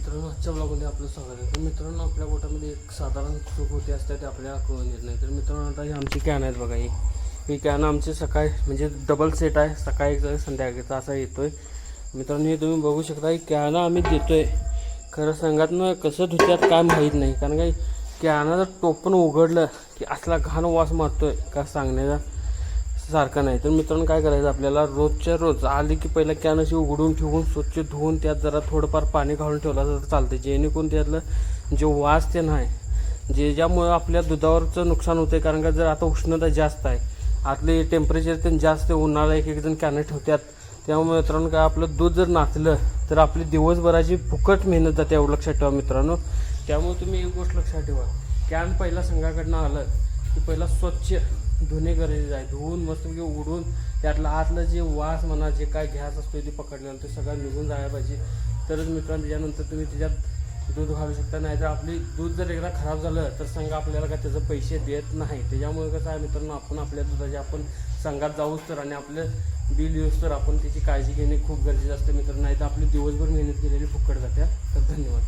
मित्रांनो, आजच्या ब्लॉगमध्ये आपलं स्वागत आहे. तर मित्रांनो, आपल्या गोठ्यामध्ये एक साधारण चूक होते असते ते आपल्याला कळून येत नाही. तर मित्रांनो, आता ही आमची कॅन आहेत बघा. ही कॅन आमची सकाळी म्हणजे डबल सेट आहे, सकाळी एक संध्याकाळचा असा येतो आहे. मित्रांनो, हे तुम्ही बघू शकता, ही कॅन आम्ही देतो आहे. खरं सांगत ना कसं धुत्यात काय माहीत नाही, कारण काही कॅनाचं टोपण उघडलं की असला घाण वास मारतो आहे का सांगण्याचा सारखं नाही. तर मित्रांनो, काय करायचं आपल्याला, रोजच्या रोज आली की पहिला कॅन अशी उघडून ठेवून स्वच्छ धुवून त्यात जरा थोडंफार पाणी घालून ठेवला तर चालतं, जेणेकरून त्यातलं जे वास ते नाही ज्यामुळे आपल्या दुधावरचं नुकसान होतं. कारण का जर आता उष्णता जास्त आहे, आतले टेम्परेचर ते जास्त, उन्हाळा एक एक जण कॅन ठेवतात. त्यामुळे मित्रांनो, काय आपलं दूध जर नाचलं तर आपली दिवसभराची फुकट मेहनत जाते, एवढं लक्षात ठेवा मित्रांनो. त्यामुळे तुम्ही एक गोष्ट लक्षात ठेवा, कॅन पहिला संघाकडनं आलं की पहिला स्वच्छ धुणे गरजेचं आहे. धुवून मस्तपैकी उघडून त्यातलं आतलं जे वास म्हणा, जे काय गॅस असतो ते पकडलेलं ते सगळं निघून जायला पाहिजे. तरच मित्रांनो त्याच्यानंतर तुम्ही त्याच्यात दूध घालू शकता. नाहीतर आपली दूध जर एकदा खराब झालं तर संघ आपल्याला काय त्याचे पैसे देत नाही. त्याच्यामुळे कसं आहे मित्रांनो, आपण आपल्या दुधाचे आपण संघात जाऊच तर आणि आपलं बिल यूज तर आपण त्याची काळजी घेणे खूप गरजेचं असतं मित्रांनो. नाही तर आपली दिवसभर मेहनत केलेली फुकट जाते. तर धन्यवाद.